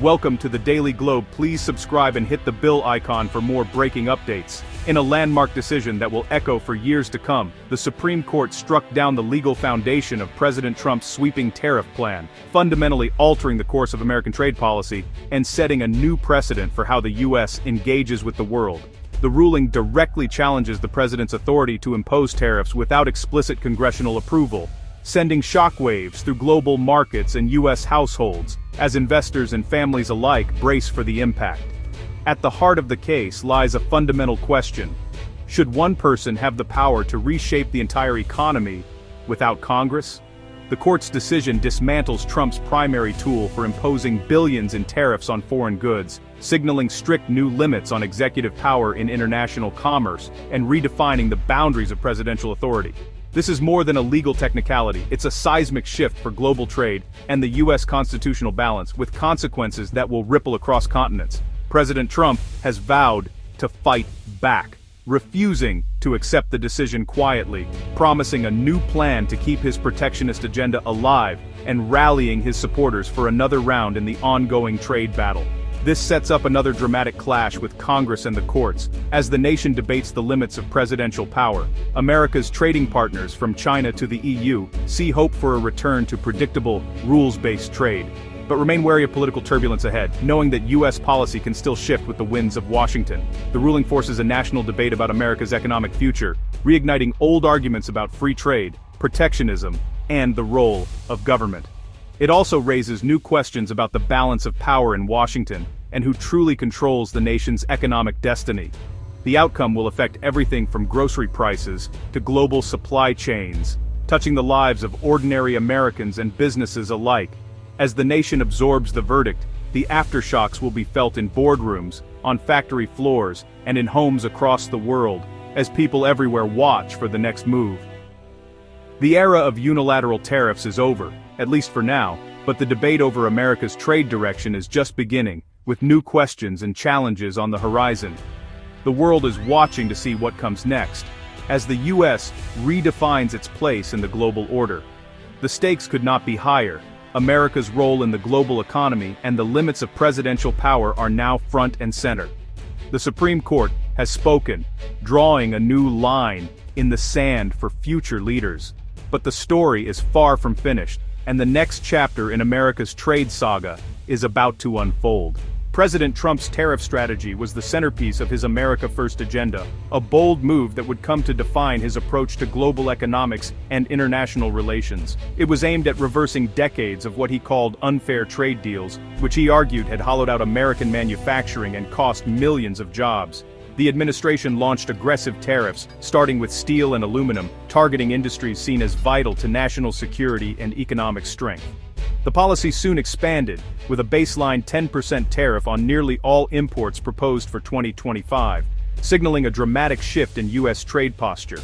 Welcome to the Daily Globe. Please subscribe and hit the bell icon for more breaking updates. In a landmark decision that will echo for years to come, the Supreme Court struck down the legal foundation of President Trump's sweeping tariff plan, fundamentally altering the course of American trade policy and setting a new precedent for how the U.S. engages with the world. The ruling directly challenges the president's authority to impose tariffs without explicit congressional approval, sending shockwaves through global markets and U.S. households, as investors and families alike brace for the impact. At the heart of the case lies a fundamental question. Should one person have the power to reshape the entire economy without Congress? The court's decision dismantles Trump's primary tool for imposing billions in tariffs on foreign goods, signaling strict new limits on executive power in international commerce, and redefining the boundaries of presidential authority. This is more than a legal technicality, it's a seismic shift for global trade and the U.S. constitutional balance, with consequences that will ripple across continents. President Trump has vowed to fight back, refusing to accept the decision quietly, promising a new plan to keep his protectionist agenda alive, and rallying his supporters for another round in the ongoing trade battle. This sets up another dramatic clash with Congress and the courts, as the nation debates the limits of presidential power. America's trading partners, from China to the EU, see hope for a return to predictable, rules-based trade, but remain wary of political turbulence ahead, knowing that U.S. policy can still shift with the winds of Washington. The ruling forces a national debate about America's economic future, reigniting old arguments about free trade, protectionism, and the role of government. It also raises new questions about the balance of power in Washington, and who truly controls the nation's economic destiny. The outcome will affect everything from grocery prices to global supply chains, touching the lives of ordinary Americans and businesses alike. As the nation absorbs the verdict, the aftershocks will be felt in boardrooms, on factory floors, and in homes across the world, as people everywhere watch for the next move. The era of unilateral tariffs is over, at least for now, but the debate over America's trade direction is just beginning, with new questions and challenges on the horizon. The world is watching to see what comes next, as the U.S. redefines its place in the global order. The stakes could not be higher. America's role in the global economy and the limits of presidential power are now front and center. The Supreme Court has spoken, drawing a new line in the sand for future leaders. But the story is far from finished, and the next chapter in America's trade saga is about to unfold. President Trump's tariff strategy was the centerpiece of his America First agenda, a bold move that would come to define his approach to global economics and international relations. It was aimed at reversing decades of what he called unfair trade deals, which he argued had hollowed out American manufacturing and cost millions of jobs. The administration launched aggressive tariffs, starting with steel and aluminum, targeting industries seen as vital to national security and economic strength. The policy soon expanded, with a baseline 10% tariff on nearly all imports proposed for 2025, signaling a dramatic shift in U.S. trade posture.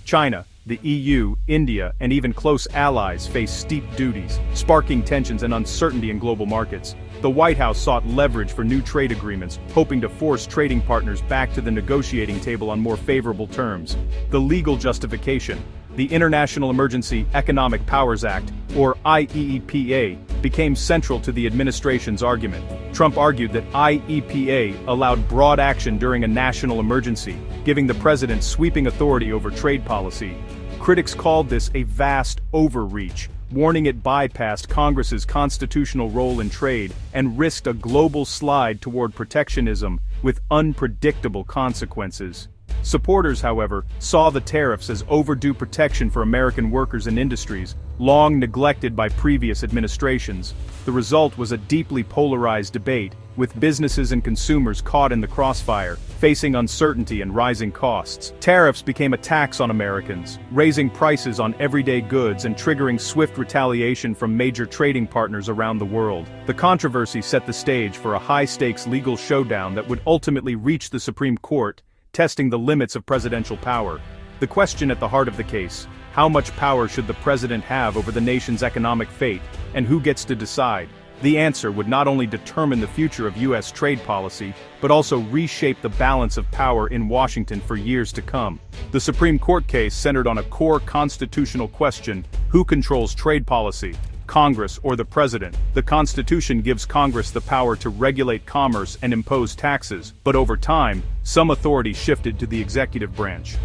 China, the EU, India, and even close allies face steep duties, sparking tensions and uncertainty in global markets. The White House sought leverage for new trade agreements, hoping to force trading partners back to the negotiating table on more favorable terms. The legal justification, the International Emergency Economic Powers Act, or IEEPA, became central to the administration's argument. Trump argued that IEEPA allowed broad action during a national emergency, giving the president sweeping authority over trade policy. Critics called this a vast overreach, warning it bypassed Congress's constitutional role in trade and risked a global slide toward protectionism with unpredictable consequences. Supporters, however, saw the tariffs as overdue protection for American workers and industries, long neglected by previous administrations. The result was a deeply polarized debate, with businesses and consumers caught in the crossfire, facing uncertainty and rising costs. Tariffs became a tax on Americans, raising prices on everyday goods and triggering swift retaliation from major trading partners around the world. The controversy set the stage for a high-stakes legal showdown that would ultimately reach the Supreme Court, testing the limits of presidential power. The question at the heart of the case: how much power should the president have over the nation's economic fate, and who gets to decide? The answer would not only determine the future of U.S. trade policy, but also reshape the balance of power in Washington for years to come. The Supreme Court case centered on a core constitutional question: who controls trade policy? Congress, or the President. The Constitution gives Congress the power to regulate commerce and impose taxes, but over time, some authority shifted to the executive branch.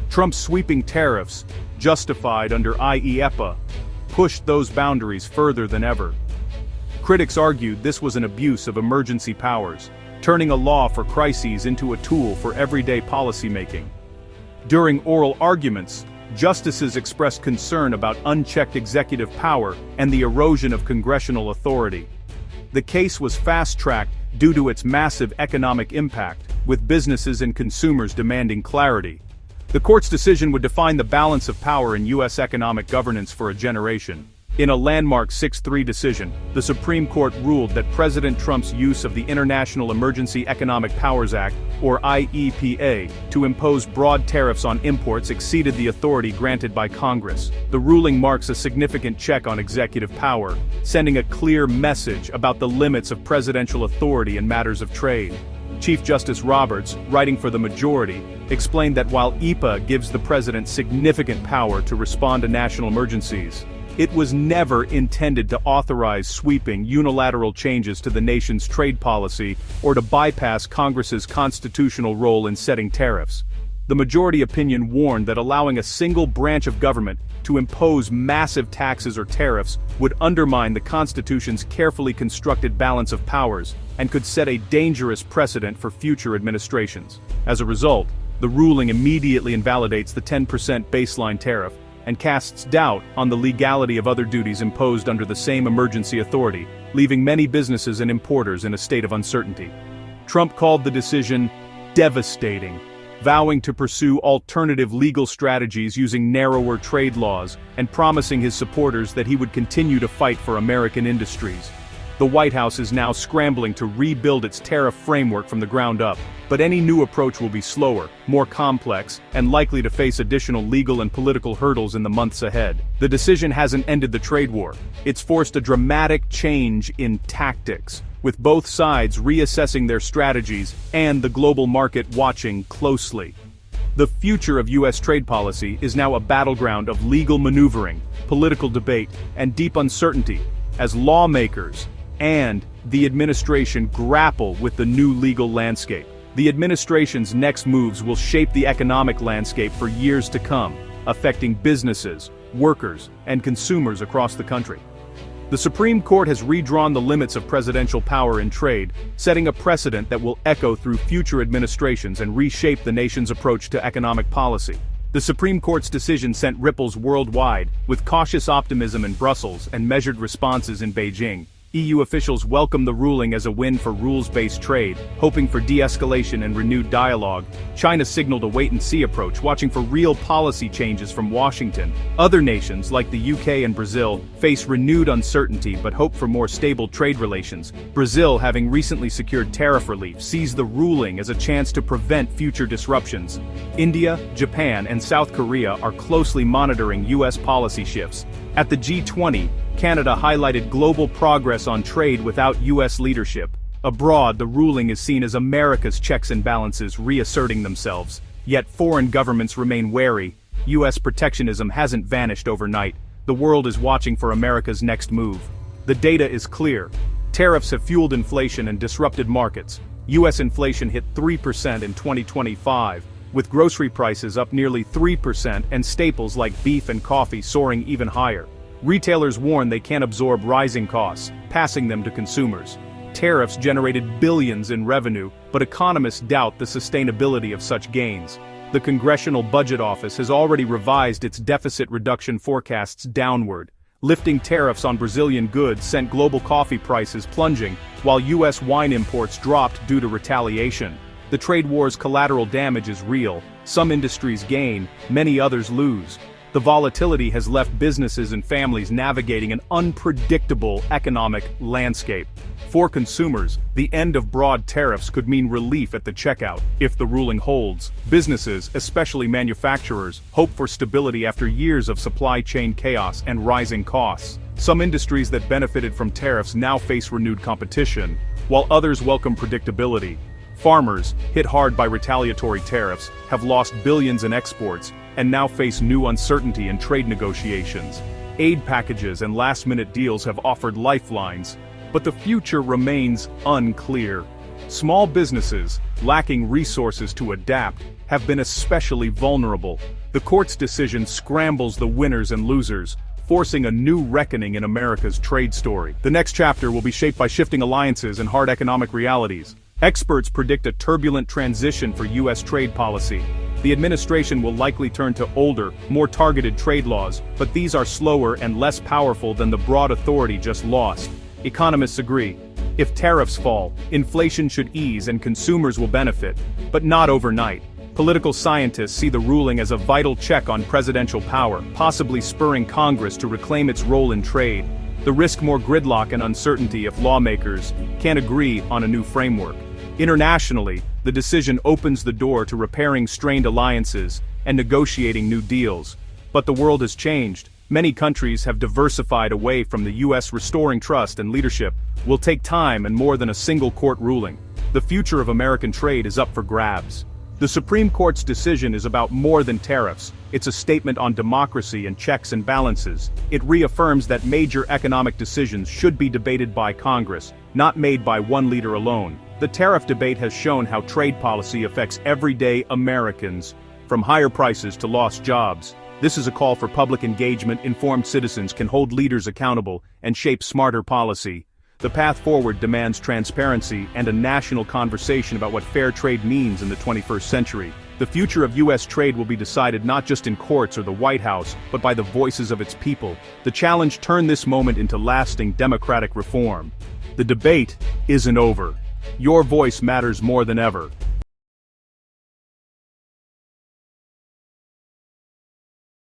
Trump's sweeping tariffs, justified under IEEPA, pushed those boundaries further than ever. Critics argued this was an abuse of emergency powers, turning a law for crises into a tool for everyday policymaking. During oral arguments, justices expressed concern about unchecked executive power and the erosion of congressional authority. The case was fast-tracked due to its massive economic impact, with businesses and consumers demanding clarity. The court's decision would define the balance of power in U.S. economic governance for a generation. In a landmark 6-3 decision, the Supreme Court ruled that President Trump's use of the International Emergency Economic Powers Act, or IEEPA, to impose broad tariffs on imports exceeded the authority granted by Congress. The ruling marks a significant check on executive power, sending a clear message about the limits of presidential authority in matters of trade. Chief Justice Roberts, writing for the majority, explained that while EPA gives the president significant power to respond to national emergencies, it was never intended to authorize sweeping unilateral changes to the nation's trade policy or to bypass Congress's constitutional role in setting tariffs. The majority opinion warned that allowing a single branch of government to impose massive taxes or tariffs would undermine the Constitution's carefully constructed balance of powers and could set a dangerous precedent for future administrations. As a result, the ruling immediately invalidates the 10% baseline tariff and casts doubt on the legality of other duties imposed under the same emergency authority, leaving many businesses and importers in a state of uncertainty. Trump called the decision devastating, vowing to pursue alternative legal strategies using narrower trade laws and promising his supporters that he would continue to fight for American industries. The White House is now scrambling to rebuild its tariff framework from the ground up, but any new approach will be slower, more complex, and likely to face additional legal and political hurdles in the months ahead. The decision hasn't ended the trade war. It's forced a dramatic change in tactics, with both sides reassessing their strategies and the global market watching closely. The future of U.S. trade policy is now a battleground of legal maneuvering, political debate, and deep uncertainty, as lawmakers and the administration grapple with the new legal landscape. The administration's next moves will shape the economic landscape for years to come, affecting businesses, workers, and consumers across the country. The Supreme Court has redrawn the limits of presidential power in trade, setting a precedent that will echo through future administrations and reshape the nation's approach to economic policy. The Supreme Court's decision sent ripples worldwide, with cautious optimism in Brussels and measured responses in Beijing. EU officials welcome the ruling as a win for rules-based trade, hoping for de-escalation and renewed dialogue. China signaled a wait-and-see approach, watching for real policy changes from Washington. Other nations, like the UK and Brazil, face renewed uncertainty but hope for more stable trade relations. Brazil, having recently secured tariff relief, sees the ruling as a chance to prevent future disruptions. India, Japan, and South Korea are closely monitoring US policy shifts. At the G20, Canada highlighted global progress on trade without U.S. leadership. Abroad, the ruling is seen as America's checks and balances reasserting themselves. Yet foreign governments remain wary. U.S. protectionism hasn't vanished overnight. The world is watching for America's next move. The data is clear. Tariffs have fueled inflation and disrupted markets. U.S. inflation hit 3% in 2025, with grocery prices up nearly 3% and staples like beef and coffee soaring even higher. Retailers warn they can't absorb rising costs, passing them to consumers. Tariffs generated billions in revenue, but economists doubt the sustainability of such gains. The Congressional Budget Office has already revised its deficit reduction forecasts downward. Lifting tariffs on Brazilian goods sent global coffee prices plunging, while U.S. wine imports dropped due to retaliation. The trade war's collateral damage is real. Some industries gain, many others lose. The volatility has left businesses and families navigating an unpredictable economic landscape. For consumers, the end of broad tariffs could mean relief at the checkout. If the ruling holds, businesses, especially manufacturers, hope for stability after years of supply chain chaos and rising costs. Some industries that benefited from tariffs now face renewed competition, while others welcome predictability. Farmers, hit hard by retaliatory tariffs, have lost billions in exports and now face new uncertainty in trade negotiations. Aid packages and last-minute deals have offered lifelines, but the future remains unclear. Small businesses, lacking resources to adapt, have been especially vulnerable. The court's decision scrambles the winners and losers, forcing a new reckoning in America's trade story. The next chapter will be shaped by shifting alliances and hard economic realities. Experts predict a turbulent transition for U.S. trade policy. The administration will likely turn to older, more targeted trade laws, but these are slower and less powerful than the broad authority just lost. Economists agree. If tariffs fall, inflation should ease and consumers will benefit, but not overnight. Political scientists see the ruling as a vital check on presidential power, possibly spurring Congress to reclaim its role in trade. The risk more gridlock and uncertainty if lawmakers can't agree on a new framework. Internationally, the decision opens the door to repairing strained alliances and negotiating new deals. But the world has changed. Many countries have diversified away from the U.S. Restoring trust and leadership will take time and more than a single court ruling. The future of American trade is up for grabs. The Supreme Court's decision is about more than tariffs. It's a statement on democracy and checks and balances. It reaffirms that major economic decisions should be debated by Congress, not made by one leader alone. The tariff debate has shown how trade policy affects everyday Americans, from higher prices to lost jobs. This is a call for public engagement. Informed citizens can hold leaders accountable and shape smarter policy. The path forward demands transparency and a national conversation about what fair trade means in the 21st century. The future of U.S. trade will be decided not just in courts or the White House, but by the voices of its people. The challenge: turn this moment into lasting democratic reform. The debate isn't over. Your voice matters more than ever.